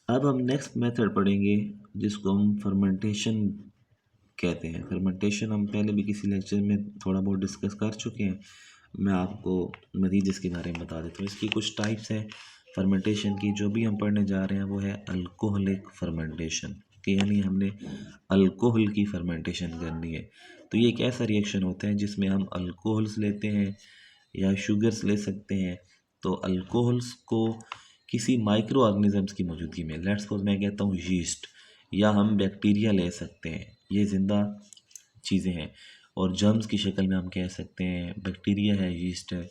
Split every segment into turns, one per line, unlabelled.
अब हम next method पढ़ेंगे जिसको हम फर्मेंटेशन कहते हैं। फर्मेंटेशन हम पहले भी किसी लेक्चर में थोड़ा बहुत डिस्कस कर चुके हैं। मैं आपको मज़ीद इसके बारे में बता देता हूँ। इसकी कुछ टाइप्स हैं फर्मेंटेशन की। जो भी हम पढ़ने जा रहे हैं वो है अल्कोहलिक फर्मेंटेशन, कि यानी हमने अल्कोहल की फर्मेंटेशन करनी है। तो ये एक ऐसा रिएक्शन होता है जिसमें हम अल्कोहल्स लेते हैं या शुगर्स ले सकते हैं। तो अल्कोहल्स को किसी माइक्रो ऑर्गेनिजम्स की मौजूदगी में, लेट्स सपोज मैं कहता हूँ यीस्ट, या हम बैक्टीरिया ले सकते हैं, ये ज़िंदा चीज़ें हैं, और जर्म्स की शक्ल में हम कह सकते हैं बैक्टीरिया है, यीस्ट है,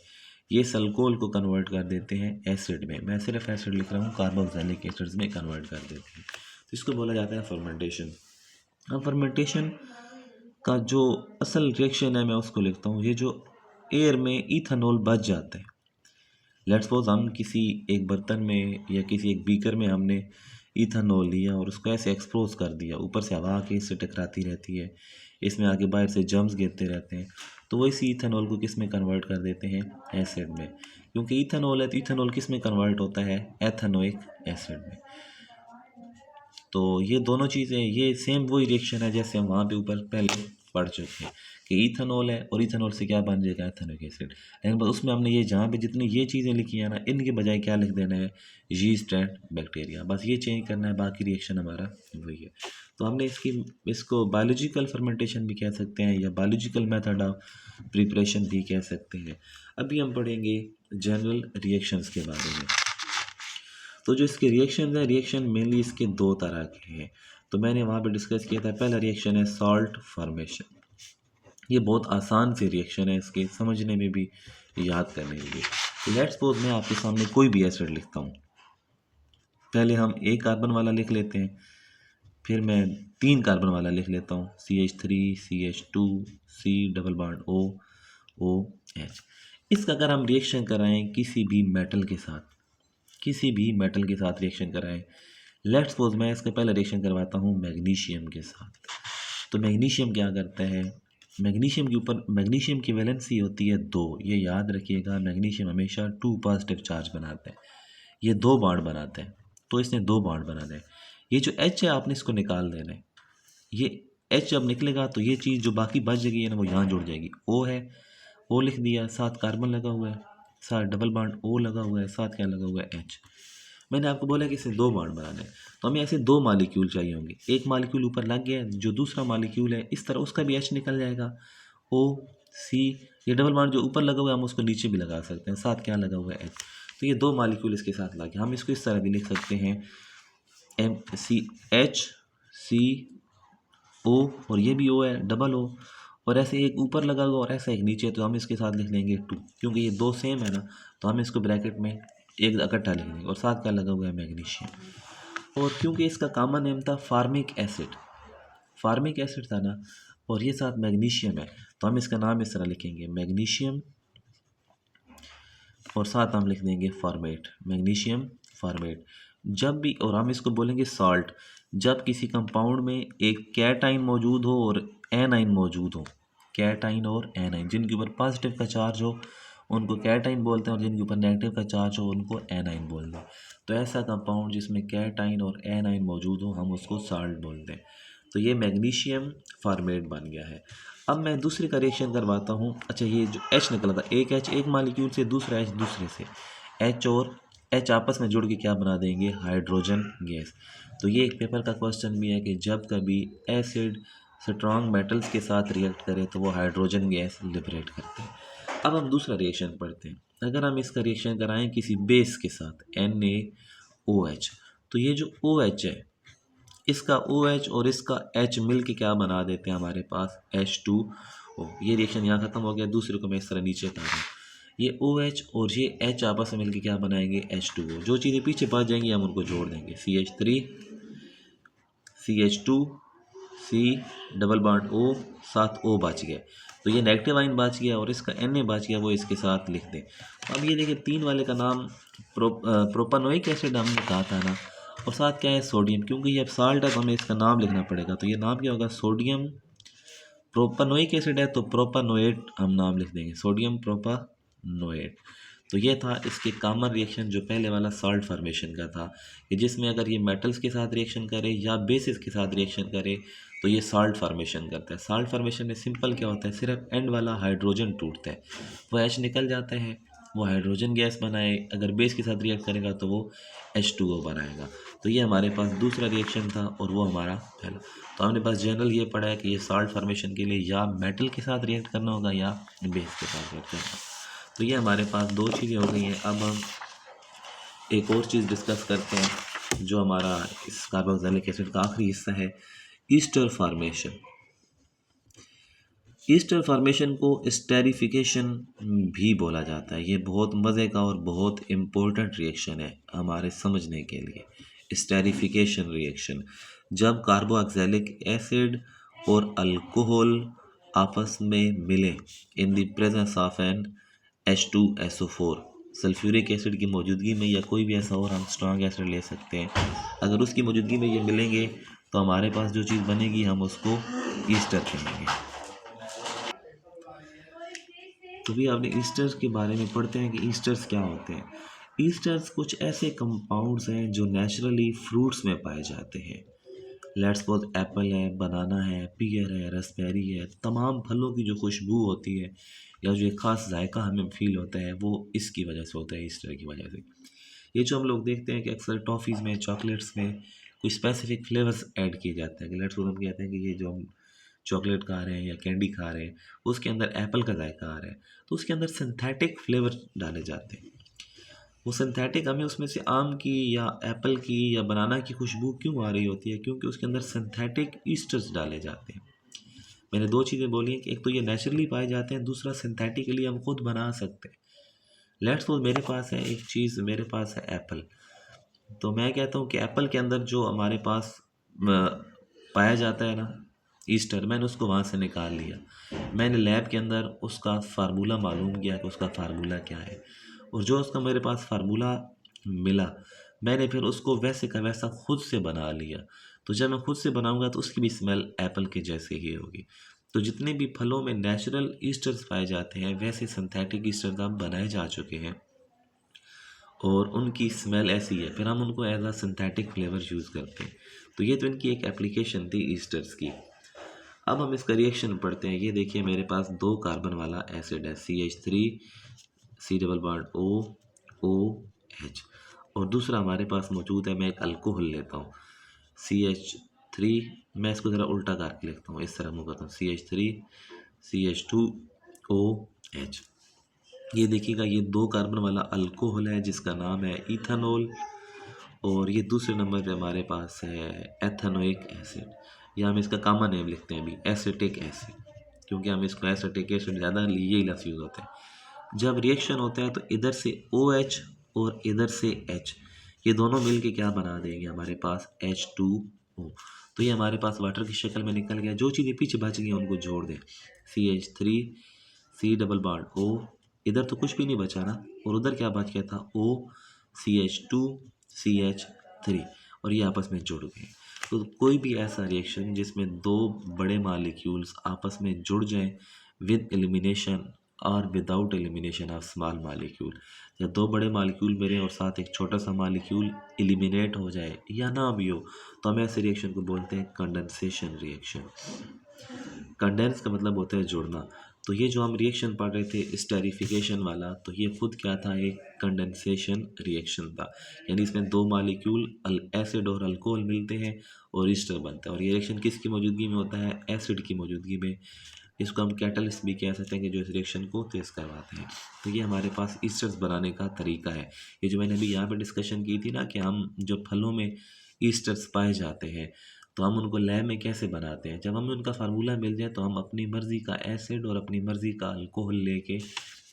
ये इस अल्कोहल को कन्वर्ट कर देते हैं एसिड में। मैं सिर्फ एसिड लिख रहा हूँ, कार्बोक्सिलिक एसिड्स में कन्वर्ट कर देते हैं। तो इसको बोला जाता है फर्मेंटेशन। अब फर्मेंटेशन का जो असल रिएक्शन है मैं उसको लिखता हूँ। ये जो एयर में इथेनॉल बच जाता है, लेट्स सपोज हम किसी एक बर्तन में या किसी एक बीकर में हमने इथेनॉल लिया और उसको ऐसे एक्सपोज कर दिया, ऊपर से हवा आके इससे टकराती रहती है, इसमें आगे बाहर से जर्म्स गिरते रहते हैं, तो वो इसी इथेनॉल को किस में कन्वर्ट कर देते हैं, एसिड में। क्योंकि इथेनॉल है तो इथेनॉल किस में कन्वर्ट होता है, एथेनोइक एसिड में। तो ये दोनों चीज़ें, ये सेम वही रिएक्शन है जैसे हम वहाँ पे ऊपर पहले पढ़ चुके हैं कि इथेनॉल है और इथेनॉल से क्या बन जाएगा, एथेनोइक एसिड। लेकिन बस उसमें हमने ये जहाँ पे जितनी ये चीज़ें लिखी हैं ना, इनके बजाय क्या लिख देना है, यीस्ट एंड बैक्टीरिया, बस ये चेंज करना है, बाकी रिएक्शन हमारा वही है। तो हमने इसको बायोलॉजिकल फर्मेंटेशन भी कह सकते हैं या बायोलॉजिकल मेथड ऑफ प्रिपरेशन भी कह सकते हैं। अभी हम पढ़ेंगे जनरल रिएक्शंस के बारे में। तो जो इसके रिएक्शन है, रिएक्शन मेनली इसके दो तरह के हैं। तो मैंने वहाँ पे डिस्कस किया था, पहला रिएक्शन है सॉल्ट फॉर्मेशन। ये बहुत आसान से रिएक्शन है, इसके समझने में भी याद करने में भी। तो लेट्स सपोज मैं आपके सामने कोई भी एसिड लिखता हूँ। पहले हम एक कार्बन वाला लिख लेते हैं, फिर मैं 3 कार्बन वाला लिख लेता हूँ, CH3 CH2 C double bond OH। इसका अगर हम रिएक्शन कराएं किसी भी मेटल के साथ, किसी भी मेटल के साथ रिएक्शन कराएं, लेट्स सपोज मैं इसका पहला रिएक्शन करवाता हूँ मैग्नीशियम के साथ। तो मैग्नीशियम क्या करता है, मैग्नीशियम के ऊपर, मैग्नीशियम की वैलेंसी होती है 2, ये याद रखिएगा। मैग्नीशियम हमेशा 2 पॉजिटिव चार्ज बनाता है, ये 2 बॉन्ड बनाता है, तो इसने 2 बॉन्ड बनाना है। ये जो H है आपने इसको निकाल देना है। ये H जब निकलेगा तो ये चीज़ जो बाकी बच जाएगी ना वो यहाँ जुड़ जाएगी। O है, O लिख दिया, साथ कार्बन लगा हुआ है, साथ डबल बॉन्ड O लगा हुआ है, साथ क्या लगा हुआ है, H। मैंने आपको बोला कि इसे 2 बॉन्ड बनाने हैं, तो हमें ऐसे 2 मालिक्यूल चाहिए होंगे। एक मालिक्यूल ऊपर लग गया, जो दूसरा मालिक्यूल है इस तरह उसका भी H निकल जाएगा, O C। ये डबल बॉन्ड जो ऊपर लगा हुआ है हम उसको नीचे भी लगा सकते हैं, साथ क्या लगा हुआ है, H। तो ये 2 मालिक्यूल इसके साथ लगे, हम इसको इस तरह भी लिख सकते हैं, MCHCO, और ये भी O है, डबल O, और ऐसे एक ऊपर लगा हुआ और ऐसा एक नीचे, तो हम इसके साथ लिख लेंगे 2, क्योंकि ये 2 सेम है ना, तो हम इसको ब्रैकेट में एक इकट्ठा लिख देंगे, और साथ क्या लगा हुआ है, मैग्नीशियम। और क्योंकि इसका कॉमन नेम था फार्मिक एसिड, फार्मिक एसिड था ना, और ये साथ मैग्नीशियम है, तो हम इसका नाम इस तरह लिखेंगे, मैग्नीशियम, और साथ हम लिख देंगे फॉर्मेट, मैग्नीशियम फॉर्मेट। जब भी, और हम इसको बोलेंगे सॉल्ट, जब किसी कंपाउंड में एक कैटाइन मौजूद हो और एनाइन मौजूद हो, कैटाइन और एनाइन, जिनके ऊपर पॉजिटिव का चार्ज हो उनको कैटाइन बोलते हैं, और जिनके ऊपर नेगेटिव का चार्ज हो उनको एनाइन बोलते हैं। तो ऐसा कंपाउंड जिसमें कैटाइन और एनाइन मौजूद हो हम उसको सॉल्ट बोलते हैं। तो ये मैग्नीशियम फॉर्मेट बन गया है। अब मैं दूसरे का रिएक्शन करवाता हूँ। अच्छा, ये जो H निकला था, एक H एक मालिक्यूल से, दूसरा H दूसरे से, H और H आपस में जुड़ के क्या बना देंगे, हाइड्रोजन गैस। तो ये एक पेपर का क्वेश्चन भी है कि जब कभी एसिड स्ट्रॉन्ग मेटल्स के साथ रिएक्ट करे तो वो हाइड्रोजन गैस लिबरेट करते हैं। अब हम दूसरा रिएक्शन पढ़ते हैं। अगर हम इसका रिएक्शन कराएं किसी बेस के साथ, NaOH, तो ये जो OH है, इसका OH और इसका H मिल के क्या बना देते हैं हमारे पास, H2O। ये रिएक्शन यहाँ खत्म हो गया, दूसरे को मैं इस तरह नीचे कर रहा हूँ। ये OH और ये H आपस में मिलके क्या बनाएंगे, H2O। जो चीज़ें पीछे बच जाएंगी हम उनको जोड़ देंगे, CH3 CH2 C double bond O, साथ O बच गया, तो ये नेगेटिव आइन बच गया, और इसका Na बच गया, वो इसके साथ लिख दें। अब ये देखिए 3 वाले का नाम प्रोपानोइक एसिड हमने कहा था ना, और साथ क्या है, सोडियम। क्योंकि ये अब साल्ट है तो हमें इसका नाम लिखना पड़ेगा, तो ये नाम क्या होगा, सोडियम। प्रोपानोइक एसिड है तो प्रोपानोएट हम नाम लिख देंगे, सोडियम प्रोपानोएट। तो ये था इसके कॉमन रिएक्शन जो पहले वाला सॉल्ट फार्मेशन का था, कि जिसमें अगर ये मेटल्स के साथ रिएक्शन करे या बेसिस के साथ रिएक्शन करे तो ये सॉल्ट फार्मेशन करता है। सॉल्ट फार्मेशन में सिंपल क्या होता है, सिर्फ एंड वाला हाइड्रोजन टूटता है, वो H निकल जाता है, वो हाइड्रोजन गैस बनाए, अगर बेस के साथ रिएक्ट करेगा तो वो H2O बनाएगा। तो ये हमारे पास दूसरा रिएक्शन था और वो हमारा पहला। तो हमने बस जनरल ये पढ़ा है कि ये सॉल्ट फार्मेशन के लिए या मेटल के साथ रिएक्ट करना होगा या बेस के साथ रिएक्ट करना। तो ये हमारे पास दो चीज़ें हो गई हैं। अब हम एक और चीज़ डिस्कस करते हैं जो हमारा इस कार्बोक्सिलिक एसिड का आखिरी हिस्सा है, ईस्टर फार्मेशन। ईस्टर फार्मेशन को स्टेरिफिकेशन भी बोला जाता है। ये बहुत मज़े का और बहुत इम्पोर्टेंट रिएक्शन है हमारे समझने के लिए। स्टेरिफिकेशन रिएक्शन, जब कार्बोक्सिलिक एसिड और अल्कोहल आपस में मिले in the presence of an H2SO4, sulphuric acid की मौजूदगी में या कोई भी ऐसा और हम स्ट्रॉन्ग एसिड ले सकते हैं, अगर उसकी मौजूदगी में ये मिलेंगे तो हमारे पास जो चीज़ बनेगी हम उसको ईस्टर कहेंगे। तो भी आपने ईस्टर्स के बारे में पढ़ते हैं कि ईस्टर्स क्या होते हैं। ईस्टर्स कुछ ऐसे कंपाउंड्स हैं जो नेचुरली फ्रूट्स में पाए जाते हैं। लेट्स सपोज एप्पल है, बनाना है, पियर है, रसबेरी है, तमाम फलों की जो खुशबू होती है या जो एक ख़ास जायका हमें फील होता है वो इसकी वजह से होता है, ईस्टर की वजह से। ये जो हम लोग देखते हैं कि अक्सर टॉफ़ीज़ में, चॉकलेट्स में कुछ स्पेसिफिक फ्लेवर्स ऐड किए जाते हैं कि लेट्स सपोज हम कहते हैं कि ये जो हम चॉकलेट खा रहे हैं या कैंडी खा रहे हैं उसके अंदर एप्पल का जायका आ रहा है, तो उसके अंदर सिंथेटिक फ्लेवर डाले जाते हैं। वो सिंथेटिक हमें उसमें से आम की या एप्पल की या बनाना की खुशबू क्यों आ रही होती है, क्योंकि उसके अंदर सिंथेटिक ईस्टर्स डाले जाते हैं। मैंने दो चीज़ें बोली हैं कि एक तो ये नेचुरली पाए जाते हैं, दूसरा सिंथेटिकली हम खुद बना सकते हैं। लेट्स सपोज मेरे पास है एक चीज़, मेरे पास है एप्पल, तो मैं कहता हूँ कि एप्पल के अंदर जो हमारे पास पाया जाता है ना ईस्टर, मैंने उसको वहाँ से निकाल लिया, मैंने लैब के अंदर उसका फार्मूला मालूम किया कि उसका फार्मूला क्या है, और जो उसका मेरे पास फार्मूला मिला मैंने फिर उसको वैसे का वैसा खुद से बना लिया। तो जब मैं खुद से बनाऊंगा तो उसकी भी स्मेल एप्पल के जैसे ही होगी। तो जितने भी फलों में नेचुरल ईस्टर्स पाए जाते हैं वैसे सिंथेटिक ईस्टर्स अब बनाए जा चुके हैं और उनकी स्मेल ऐसी है, फिर हम उनको एज आ सिंथेटिक फ्लेवर यूज़ करते हैं। तो ये तो इनकी एक एप्लीकेशन थी ईस्टर्स की। अब हम इसका रिएक्शन पढ़ते हैं। ये देखिए मेरे पास दो कार्बन वाला एसिड है, CH3 C double bond OOH, और दूसरा हमारे पास मौजूद है, मैं एक अल्कोहल लेता हूँ CH3, मैं इसको ज़रा उल्टा करके लिखता हूँ, इस तरह मुँह करता हूँ CH3 CH2OH। ये देखिएगा ये दो कार्बन वाला अल्कोहल है जिसका नाम है इथेनॉल, और ये दूसरे नंबर पे हमारे पास है एथेनोइक एसिड, या हम इसका कॉमन नेम लिखते हैं अभी एसिटिक एसिड, क्योंकि हम इसको एसिटिक एसिड ज़्यादा यही लफ्ज़ यूज़ होते हैं। जब रिएक्शन होता है तो इधर से OH और इधर से H, ये दोनों मिल के क्या बना देंगे हमारे पास H2O। तो ये हमारे पास वाटर की शक्ल में निकल गया। जो चीज़ें पीछे बच गई उनको जोड़ दें, CH3 C double bond O, इधर तो कुछ भी नहीं बचा ना, और उधर क्या बच गया था O CH2 CH3, और ये आपस में जुड़ गए। तो कोई भी ऐसा रिएक्शन जिसमें दो बड़े मालिक्यूल्स आपस में जुड़ जाएं विद एलिमिनेशन और without elimination of small molecule, या दो बड़े मालिक्यूल मेरे और साथ एक छोटा सा मालिक्यूल एलिमिनेट हो जाए या ना भी हो, तो हम ऐसे रिएक्शन को बोलते हैं कंडेंसेशन रिएक्शन। कंडेंस का मतलब होता है जुड़ना। तो ये जो हम रिएक्शन पढ़ रहे थे स्टेरिफिकेशन वाला, तो ये खुद क्या था, एक कंडेंसेशन रिएक्शन था, यानी इसमें दो मालिक्यूल एसिड और अल्कोहल मिलते हैं और ईस्टर बनता है। और ये रिएक्शन किसकी मौजूदगी में होता है, एसिड की मौजूदगी में। इसको हम कैटलिस्ट भी कह सकते हैं कि जो इस रिएक्शन को तेज़ करवाते हैं। तो ये हमारे पास ईस्टर्स बनाने का तरीका है। ये जो मैंने अभी यहाँ पे डिस्कशन की थी ना कि हम जो फलों में ईस्टर्स पाए जाते हैं तो हम उनको लैब में कैसे बनाते हैं, जब हमें उनका फार्मूला मिल जाए तो हम अपनी मर्ज़ी का एसिड और अपनी मर्ज़ी का अल्कोहल लेके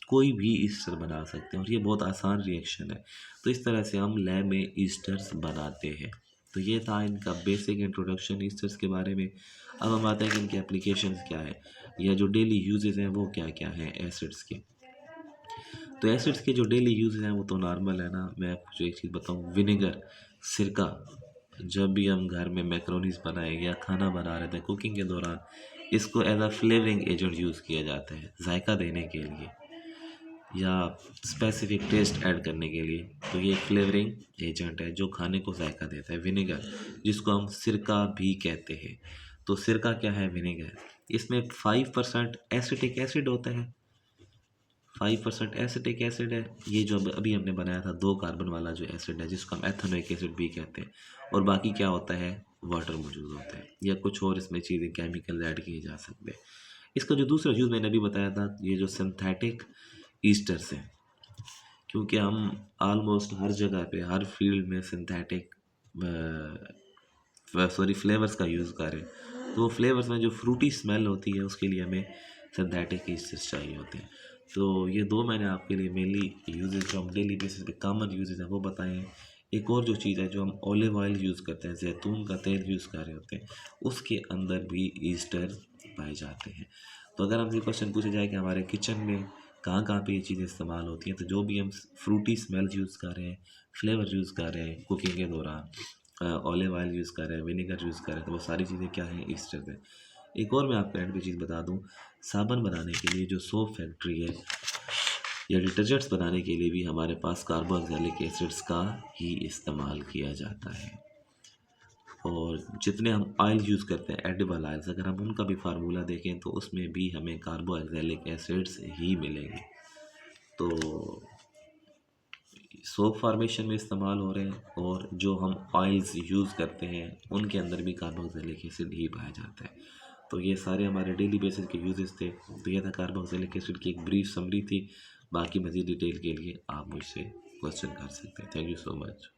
कोई भी ईस्टर बना सकते हैं, और ये बहुत आसान रिएक्शन है। तो इस तरह से हम लैब में ईस्टर्स बनाते हैं। तो ये था इनका बेसिक इंट्रोडक्शन ईस्टर्स के बारे में। अब हम आते हैं कि इनके एप्लीकेशंस क्या है या जो डेली यूजेस हैं वो क्या क्या हैं एसिड्स के। तो एसिड्स के जो डेली यूजेस हैं वो तो नॉर्मल है ना। मैं आपको जो एक चीज़ बताऊँ, विनेगर, सिरका, जब भी हम घर में मैक्रोनीस बनाए या खाना बना रहे थे कुकिंग के दौरान, इसको as a flavouring agent use किया जाता है जायका देने के लिए। या स्पेसिफिक टेस्ट ऐड करने के लिए। तो ये एक फ्लेवरिंग एजेंट है जो खाने को जायका देता है। विनेगर, जिसको हम सिरका भी कहते हैं। तो सिरका क्या है? विनेगर। इसमें 5% एसिटिक एसिड होता है। 5% एसिटिक एसिड है। ये जो अभी हमने बनाया था 2 कार्बन वाला जो एसिड है, जिसको हम एथेनोइक एसिड भी कहते हैं। और बाकी क्या होता है? वाटर मौजूद होता है या कुछ और इसमें चीज़ें केमिकल ऐड किए जा सकते हैं। इसका जो दूसरा यूज़ मैंने अभी बताया था, ये जो सिंथेटिक ईस्टर्स हैं, क्योंकि हम ऑलमोस्ट हर जगह पे हर फील्ड में सिंथेटिक फ्लेवर्स का यूज़ कर रहे हैं। तो फ्लेवर्स में जो फ्रूटी स्मेल होती है उसके लिए हमें सिंथेटिक ईस्टर्स चाहिए होते हैं। तो ये 2 मैंने आपके लिए मेनली यूजेस जो हम डेली बेसिस पे कॉमन यूजेस हैं वो बताए हैं। एक और जो चीज़ है जो हम ऑलिव ऑयल यूज़ करते हैं, जैतून का तेल यूज़ कर रहे होते हैं, उसके अंदर भी ईस्टर पाए जाते हैं। तो अगर हमसे क्वेश्चन पूछा जाए कि हमारे किचन में कहाँ कहाँ पे ये चीज़ें इस्तेमाल होती हैं, तो जो भी हम फ्रूटी स्मेल यूज़ कर रहे हैं, फ्लेवर यूज़ कर रहे हैं कुकिंग के दौरान, ऑलिव ऑयल यूज़ कर रहे हैं, विनेगर यूज़ कर रहे हैं, तो वो सारी चीज़ें क्या हैं? ईस्टर है। एक और मैं आपको एंड पे चीज़ बता दूं, साबुन बनाने के लिए जो सोप फैक्ट्री है या डिटर्जेंट्स बनाने के लिए भी हमारे पास कार्बोक्सिलिक एसिड्स का ही इस्तेमाल किया जाता है। और जितने हम ऑयल यूज़ करते हैं एडिबल ऑयल्स, अगर हम उनका भी फार्मूला देखें तो उसमें भी हमें कार्बोक्सिलिक एसिड्स ही मिलेंगे। तो सोप फार्मेशन में इस्तेमाल हो रहे हैं और जो हम ऑयल्स यूज़ करते हैं उनके अंदर भी कार्बोक्सिलिक एसिड ही पाया जाता है। तो ये सारे हमारे डेली बेसिस के यूजेस थे। तो ये था कार्बोक्सिलिक एसिड की एक ब्रीफ समरी थी। बाकी मज़ीद डिटेल के लिए आप मुझसे क्वेश्चन कर सकते हैं। Thank you so much.